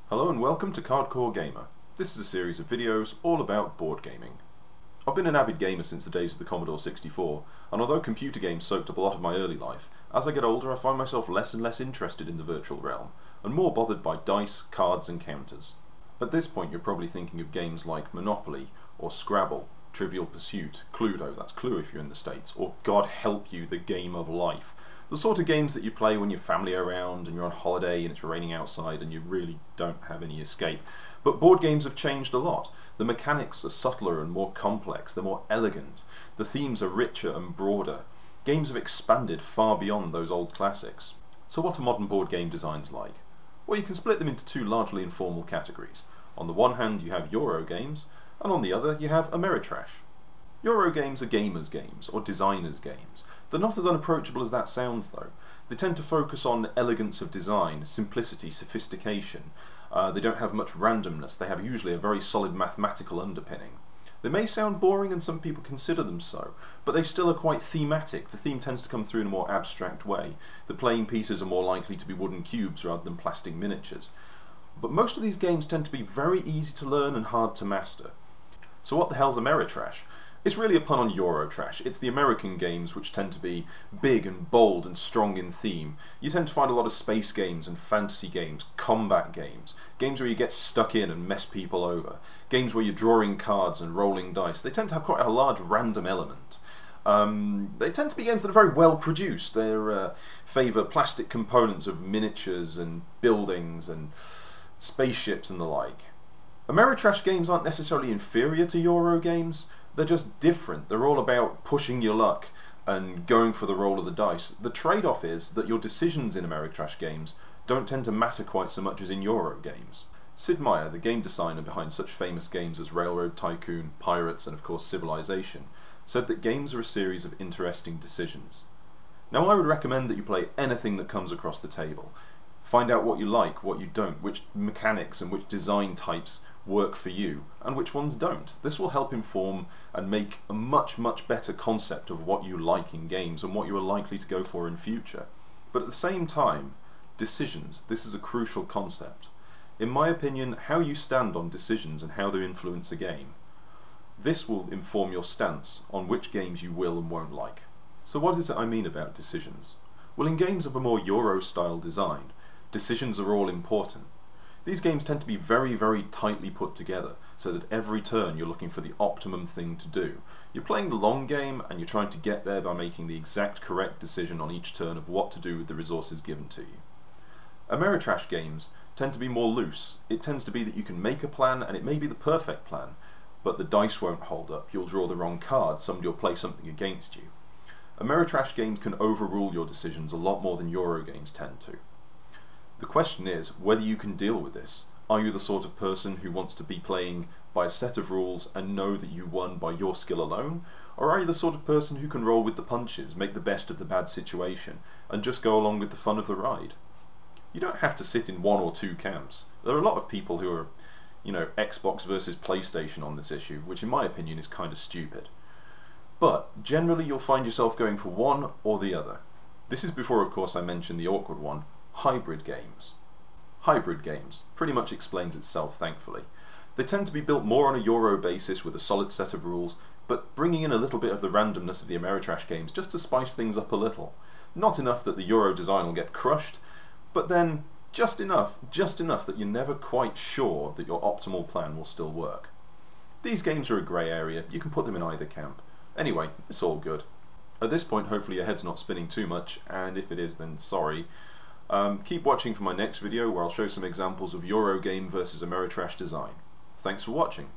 Hello and welcome to Cardcore Gamer. This is a series of videos all about board gaming. I've been an avid gamer since the days of the Commodore 64, and although computer games soaked up a lot of my early life, as I get older I find myself less and less interested in the virtual realm, and more bothered by dice, cards and counters. At this point you're probably thinking of games like Monopoly, or Scrabble, Trivial Pursuit, Cluedo, that's Clue if you're in the States, or God help you, the game of life. The sort of games that you play when your family are around and you're on holiday and it's raining outside and you really don't have any escape. But board games have changed a lot. The mechanics are subtler and more complex, they're more elegant. The themes are richer and broader. Games have expanded far beyond those old classics. So what are modern board game designs like? Well, you can split them into two largely informal categories. On the one hand you have Eurogames, and on the other you have Ameritrash. Eurogames are gamers' games, or designers' games. They're not as unapproachable as that sounds though. They tend to focus on elegance of design, simplicity, sophistication. They don't have much randomness, they have usually a very solid mathematical underpinning. They may sound boring and some people consider them so, but they still are quite thematic. The theme tends to come through in a more abstract way. The playing pieces are more likely to be wooden cubes rather than plastic miniatures. But most of these games tend to be very easy to learn and hard to master. So what the hell's Ameritrash? It's really a pun on Eurotrash. It's the American games which tend to be big and bold and strong in theme. You tend to find a lot of space games and fantasy games, combat games, games where you get stuck in and mess people over, games where you're drawing cards and rolling dice. They tend to have quite a large random element. They tend to be games that are very well produced. They favour plastic components of miniatures and buildings and spaceships and the like. Ameritrash games aren't necessarily inferior to Euro games. They're just different. They're all about pushing your luck and going for the roll of the dice. The trade-off is that your decisions in Ameritrash games don't tend to matter quite so much as in Euro games. Sid Meier, the game designer behind such famous games as Railroad Tycoon, Pirates and of course Civilization, said that games are a series of interesting decisions. Now I would recommend that you play anything that comes across the table. Find out what you like, what you don't, which mechanics and which design types work for you, and which ones don't. This will help inform and make a much better concept of what you like in games and what you are likely to go for in future. But at the same time, decisions, this is a crucial concept. In my opinion, how you stand on decisions and how they influence a game. This will inform your stance on which games you will and won't like. So what is it I mean about decisions? Well, in games of a more Euro-style design, decisions are all important. These games tend to be very tightly put together, so that every turn you're looking for the optimum thing to do. You're playing the long game, and you're trying to get there by making the exact correct decision on each turn of what to do with the resources given to you. Ameritrash games tend to be more loose. It tends to be that you can make a plan, and it may be the perfect plan, but the dice won't hold up, you'll draw the wrong card, somebody will play something against you. Ameritrash games can overrule your decisions a lot more than Euro games tend to. The question is whether you can deal with this. Are you the sort of person who wants to be playing by a set of rules and know that you won by your skill alone? Or are you the sort of person who can roll with the punches, make the best of the bad situation, and just go along with the fun of the ride? You don't have to sit in one or two camps. There are a lot of people who are, Xbox versus PlayStation on this issue, which in my opinion is kind of stupid. But generally you'll find yourself going for one or the other. This is before, of course, I mentioned the awkward one. Hybrid games. Hybrid games pretty much explains itself, thankfully. They tend to be built more on a Euro basis with a solid set of rules, but bringing in a little bit of the randomness of the Ameritrash games just to spice things up a little. Not enough that the Euro design will get crushed, but then just enough that you're never quite sure that your optimal plan will still work. These games are a grey area, you can put them in either camp. Anyway, it's all good. At this point hopefully your head's not spinning too much, and if it is then sorry. Keep watching for my next video where I'll show some examples of Eurogame versus Ameritrash design. Thanks for watching.